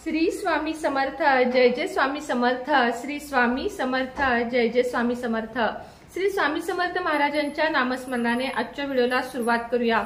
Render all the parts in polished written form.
श्री स्वामी समर्थ जय जय स्वामी समर्थ श्री स्वामी समर्थ जय जय स्वामी समर्थ श्री स्वामी समर्थ महाराजांच्या नामस्मरणाने आजच्या व्हिडिओला सुरुवात करूया।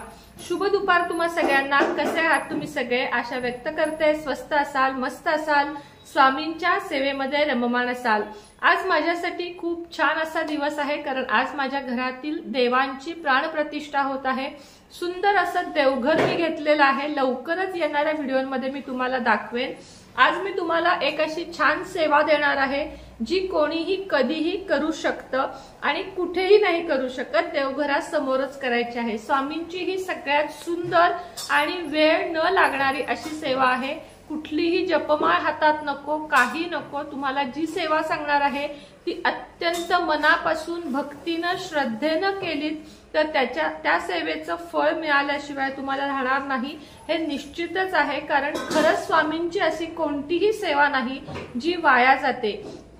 शुभ दुपार तुम्हा सगळ्यांना। कसे आहात तुम्ही सगळे? आशा व्यक्त करते स्वस्थ असाल, मस्त असाल, स्वामींच्या सेवेमध्ये रममाण असाल। आज माझ्यासाठी खूप छान असा दिवस आहे, कारण आज माझ्या घरातील देवांची प्राणप्रतिष्ठा होत आहे। सुंदर असं देवघर मी घेतलेलं आहे। लवकरच येणाऱ्या व्हिडिओमध्ये मी तुम्हाला दाखवेन। आज मी तुम्हाला एक अशी छान सेवा देणार आहे जी कोणीही कधीही करू शकतं आणि कुठेही नाही करू शकत, देवघरासमोरच करायची आहे। स्वामींची ही सगळ्यात सुंदर आणि वेळ न लागणारी अशी सेवा आहे। कुठलीही जपमाळ हातात नको, काही नको। तुम्हाला जी सेवा सांगणार आहे ती अत्यंत मनापासून भक्तीनं श्रद्धेनं केलीत तर त्या सेवेचं फळ मिळाल्याशिवाय तुम्हाला राहणार नाही, हे निश्चितच आहे। कारण खरंच स्वामींची अशी कोणतीही सेवा नाही जी वाया जाते।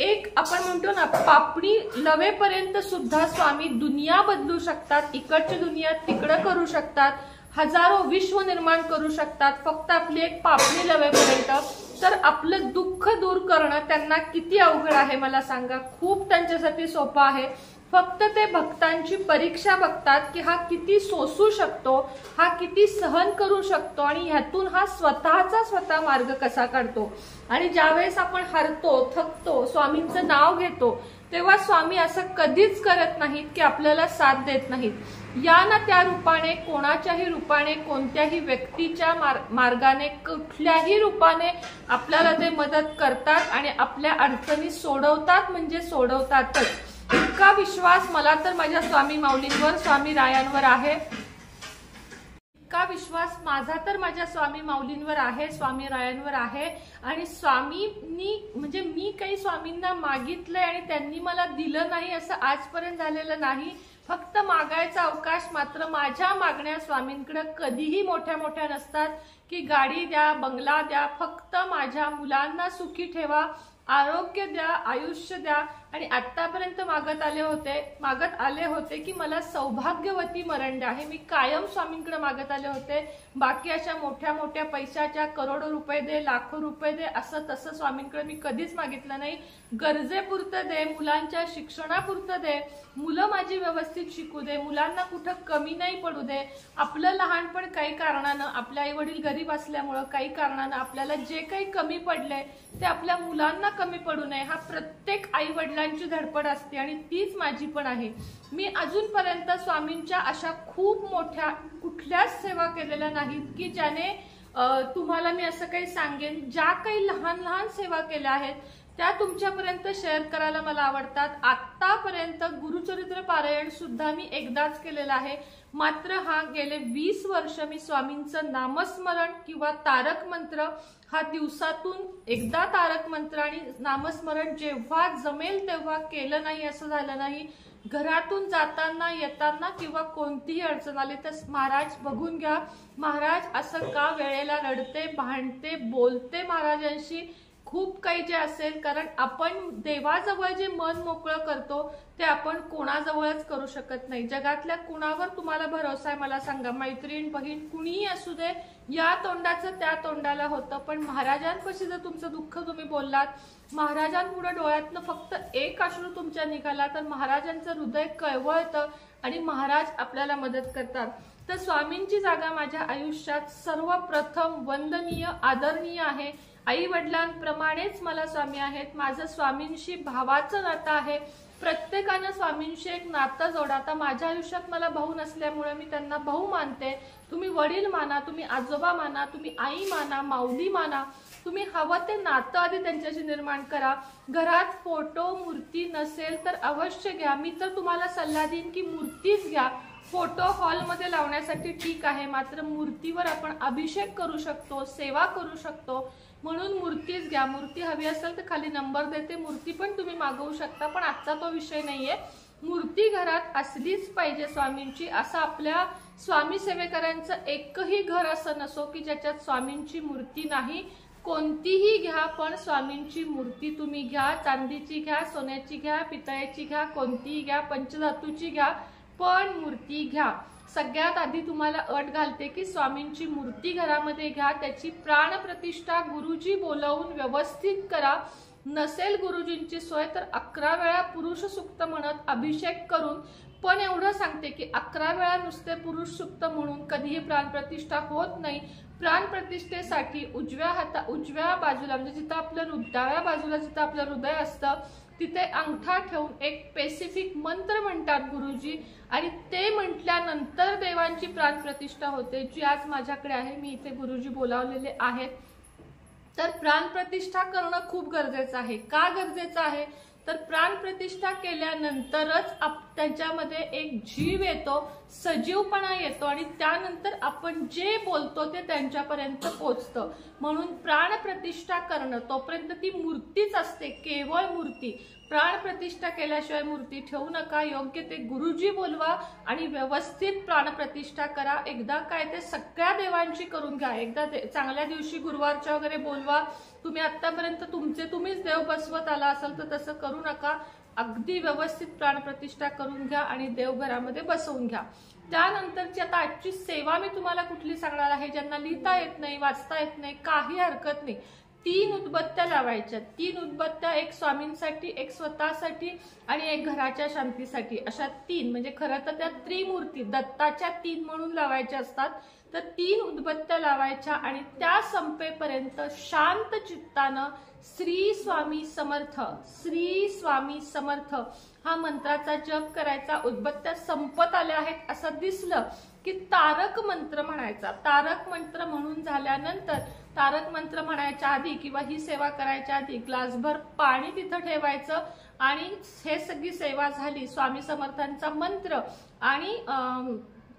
एक आपण म्हणतो ना, पापणी लवेपर्यंत सुद्धा स्वामी दुनिया बदलू शकतात, इकडची दुनिया तिकडं करू शकतात, हजारो विश्व निर्माण करू शकतात, फक्त आपली एक पापणी लवेपर्यंत। तर आपलं दुःख दूर करणं त्यांना किती अवघड आहे मला सांगा। खूप त्यांच्यासाठी सोपं आहे। फक्त ते भक्तांची परीक्षा बघतात की हा किती सोसू शकतो, हा किती सहन करू शकतो आणि ह्यातून हा स्वतः मार्ग कसा काढतो। आणि ज्यावेळेस आपण हरतो, थकतो, स्वामींचं नाव घेतो, तेव्हा स्वामी असं कधीच करत नाहीत की आपल्याला साथ देत नाहीत। या ना त्या रूपाने, कोणाच्याही रूपाने, कोणत्याही व्यक्तीच्या मार्गाने, कुठल्याही रूपाने आपल्याला ते मदत करतात आणि आपल्या अडचणी सोडवतात, म्हणजे सोडवतातच। इतका विश्वास मला तर माझ्या स्वामी माऊलींवर, स्वामी रायांवर आहे। इतका विश्वास माझा तर माझ्या स्वामी माऊलींवर आहे, स्वामी रायांवर आहे। आणि स्वामींनी म्हणजे मी काही स्वामींना मागितलंय आणि त्यांनी मला दिलं नाही असं आजपर्यंत झालेलं नाही। फक्त मागायचा अवकाश मात्र माझ्या मागण्या स्वामींकडे कधीही मोठ्या मोठ्या नसतात की गाडी द्या, बंगला द्या, फक्त माझ्या मुलांना सुखी ठेवा, आरोग्य द्या, आयुष्य द्या। आणि आतापर्यंत मागत आले होते की मला सौभाग्यवती मरण द्या, हे मी कायम स्वामींकडे मागत आले होते। बाकी अशा मोठ्या मोठ्या पैशाच्या करोडो रुपये दे, लाखो रुपये दे, असं तसं स्वामींकडे मी कधीच मागितलं नाही। गरजेपुरतं दे, मुलांच्या शिक्षणापुरतं दे, मुलं माझी व्यवस्थित शिकू दे, मुलांना कुठं कमी नाही पडू दे। आपलं लहानपण काही कारणानं, आपले आई वडील गरीब असल्यामुळं काही कारणानं आपल्याला जे काही कमी पडले ते आपल्या मुलांना कमी पडू नये, हा प्रत्येक आई वडिलांची धडपड असते आणि तीच माझी पण आहे। मी अजूनपर्यंत स्वामींच्या अशा खूप मोठ्या कुठल्याच सेवा केलेल्या नाहीत की ज्याने तुम्हाला मी असं काही सांगेन। ज्या काही लहान लहान सेवा केल्या आहेत त्या तुमच्यापर्यंत शेअर करायला मला आवडतात। आतापर्यंत गुरुचरित्र पारायण सुद्धा मी एकदाच केलेलं आहे, मात्र हा गेले 20 वर्ष मी स्वामींचं नामस्मरण किंवा तारक मंत्र, हा दिवसातून एकदा तारक मंत्र आणि नामस्मरण जेव्हा जमेल तेव्हा केलं नाही असं झालं नाही। घरातून जाताना येताना किंवा कोणतीही अडचण आली तर महाराज बघून घ्या, महाराज असं का वेळेला रडते, भांडते, बोलते महाराजांशी, खूप काही जे असेल। कारण आपण देवाजवळ जे मन मोकळं करतो ते आपण कोणाजवळच करू शकत नाही। जगातल्या कुणावर तुम्हाला भरोसा आहे मला सांगा? मैत्रीण, बहीण, कुणीही असू दे, या तोंडाचं त्या तोंडाला होतं। पण महाराजांपाशी जर तुमचं दुःख तुम्ही बोललात, महाराजांपुढे डोळ्यातनं फक्त एक अश्रू तुमच्या निघाला, तर महाराजांचं हृदय कळवळतं आणि महाराज आपल्याला मदत करतात। तर स्वामींची जागा माझ्या आयुष्यात सर्वप्रथम वंदनीय, आदरणीय आहे। आई वडिलांप्रमाणेच मला स्वामी आहेत। माझं स्वामींशी भावाचं नातं आहे। प्रत्येकानं स्वामींशी एक नातं जोडा। आता माझ्या आयुष्यात मला भाऊ नसल्यामुळे मी त्यांना भाऊ मानते। तुम्ही वडील माना, तुम्ही आजोबा माना, तुम्ही आई माना, माऊली माना, तुम्ही हवं ते नातं आधी त्यांच्याशी निर्माण करा। घरात फोटो, मूर्ती नसेल तर अवश्य घ्या। मी तर तुम्हाला सल्ला देईन की मूर्तीच घ्या। फोटो हॉलमध्ये लावण्यासाठी ठीक आहे, मात्र मूर्तीवर आपण अभिषेक करू शकतो, सेवा करू शकतो, म्हणून मूर्तीच घ्या। मूर्ती हवी असेल तर खाली नंबर देते, मूर्ती पण तुम्ही मागवू शकता, पण आजचा तो विषय नाहीये। मूर्ती घरात असलीच पाहिजे स्वामींची। असं आपल्या स्वामी सेवेकरांचं एकही घर असं नसो की ज्याच्यात स्वामींची मूर्ती नाही। कोणतीही घ्या, पण स्वामींची मूर्ती तुम्ही घ्या। चांदीची घ्या, सोन्याची घ्या, पितळेची घ्या, कोणतीही घ्या, पंचधातूची घ्या, पण मूर्ती घ्या। सगळ्यात आधी तुम्हाला अट घालते की स्वामींची मूर्ती घरामध्ये घ्या, त्याची प्राणप्रतिष्ठा गुरुजी बोलवून व्यवस्थित करा. नसेल गुरुजींची सोय तर 11 वेळा पुरुष सूक्त म्हणत अभिषेक करून, पण एवढं सांगते की 11 वेळा नुसते पुरुष सूक्त म्हणून कधीही प्राणप्रतिष्ठा होत नाही. प्राणप्रतिष्ठेसाठी उजव्या बाजूला म्हणजे जिथं आपलं डाव्या बाजूला जिथं आपलं हृदय असतं तिथे अंगठा ठेवून एक स्पेसिफिक मंत्र म्हणतात गुरुजी, आणि ते म्हटल्यानंतर देवांची प्राणप्रतिष्ठा होते, जी आज माझ्याकडे आहे. मी इथे गुरुजी बोलावलेले आहेत. तर प्राणप्रतिष्ठा करणं खूप गरजेचं आहे. का गरजेचं आहे तर प्राणप्रतिष्ठा केल्यानंतरच त्यांच्यामध्ये एक जीव येतो, सजीवपणा येतो, आणि त्यानंतर आपण जे बोलतो ते त्यांच्यापर्यंत पोचतं. म्हणून प्राणप्रतिष्ठा करणं, तोपर्यंत ती मूर्तीच असते, केवळ मूर्ती. प्राणप्रतिष्ठा केल्याशिवाय मूर्ती ठेवू नका. योग्य ते गुरुजी बोलवा आणि व्यवस्थित प्राणप्रतिष्ठा करा. एकदा काय ते सगळ्या देवांची करून घ्या. एकदा चांगल्या दिवशी गुरुवारच्या वगैरे बोलवा. तुम्ही आतापर्यंत तुम्हीच देव बसवत आला असाल तर तसं करू नका. अगदी व्यवस्थित प्राणप्रतिष्ठा करून घ्या आणि देव घरामध्ये बसवून घ्या. त्यानंतरची आता आजची सेवा मी तुम्हाला कुठली सांगणार आहे. ज्यांना लिहिता येत नाही, वाचता येत नाही, काही हरकत नाही. 3 उदबत्त्या लावायच्या. 3 उदबत्त्या, एक स्वामींसाठी, एक स्वतःसाठी आणि एक घराच्या शांतीसाठी, अशा 3. म्हणजे खरं तर त्या त्रिमूर्ती दत्ताच्या 3 म्हणून लावायच्या असतात. तर 3 उदबत्त्या लावायच्या आणि त्या संपेपर्यंत शांत चित्तानं श्री स्वामी समर्थ, श्री स्वामी समर्थ हा मंत्राचा जप करायचा. उदबत्त्या संपत आल्या आहेत असं दिसलं की तारक मंत्र म्हणायचा. तारक मंत्र म्हणून झाल्यानंतर, तारक मंत्र म्हणायच्या आधी किंवा ही सेवा करायच्या आधी ग्लासभर पाणी तिथं ठेवायचं आणि हे सगळी सेवा झाली. स्वामी समर्थांचा मंत्र आणि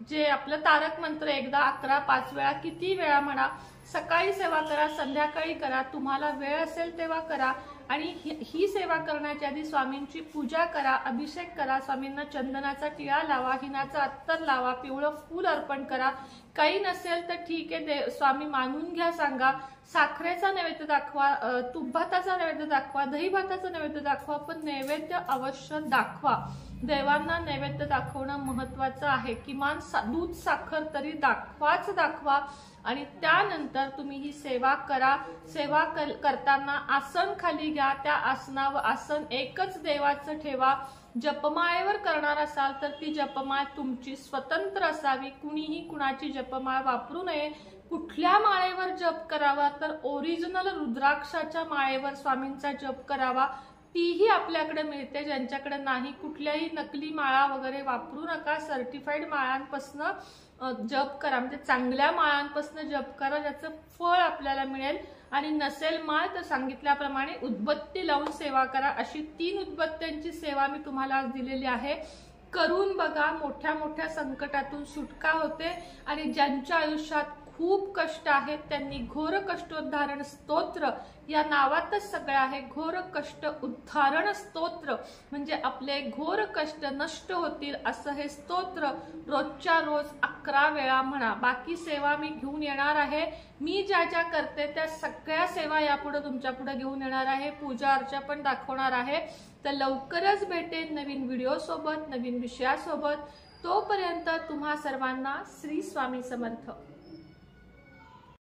जे आपलं तारक मंत्र एकदा 11 5 वेळा किती वेळा म्हणा. सकाळी सेवा करा, संध्याकाळी करा, तुम्हाला वेळ असेल तेव्हा करा. आणि ही सेवा करण्याच्या आधी स्वामींची पूजा करा, अभिषेक करा, स्वामींना चंदनाचा टिळा लावा, हिनाचा अत्तर लावा, पिवळं फूल अर्पण करा. काही नसेल तर ठीक आहे, स्वामी मानून घ्या, सांगा. साखरेचा नैवेद्य दाखवा, तूप भाताचा नैवेद्य दाखवा, दही भाताचा नैवेद्य दाखवा, पण नैवेद्य अवश्य दाखवा. देवांना नैवेद्य दाखवणं महत्वाचं आहे. किमान दूध साखर तरी दाखवा. आणि त्यानंतर तुम्ही ही सेवा करा. सेवा करताना आसन खाली घ्या. त्या आसनावर आसन एकच देवाचं ठेवा. जपमाळेवर करणार असाल तर ती जपमाळ तुमची स्वतंत्र असावी. कुणीही कुणाची जपमाळ वापरू नये. कुठल्या माळेवर जप करावा तर ओरिजिनल रुद्राक्षाच्या माळेवर स्वामींचा जप करावा. तीही आपल्याकडे मिळते. ज्यांच्याकडे नाही, कुठल्याही नकली माळा वगैरे वापरू नका. सर्टिफाईड माळांपासून जप करा, म्हणजे चांगल्या माळांपासून जप करा, ज्याचं फळ आपल्याला मिळेल. आणि नसेल माळ तर सांगितल्याप्रमाणे उदबत्ती लावून सेवा करा. अशी 3 उदबत्त्यांची सेवा मी तुम्हाला आज दिलेली आहे. करून बघा. मोठ्या मोठ्या संकटातून सुटका होते. आणि ज्यांच्या आयुष्यात खूप कष्ट आहेत त्यांनी घोर कष्टोद्धारण स्तोत्र या नावातच सगळं आहे. घोर कष्ट उद्धारण स्तोत्र म्हणजे आपले घोर कष्ट नष्ट होतील असं हे स्तोत्र रोजच्या रोज 11 वेळा म्हणा. बाकी सेवा मी घेऊन येणार आहे. मी ज्या ज्या करते त्या सगळ्या सेवा यापुढे तुमच्या पुढे घेऊन येणार आहे. पूजा अर्चा पण दाखवणार आहे. तर लवकरच भेटेन नवीन व्हिडिओ सोबत, नवीन विषयासोबत. तोपर्यंत तुम्हा सर्वांना श्री स्वामी समर्थ.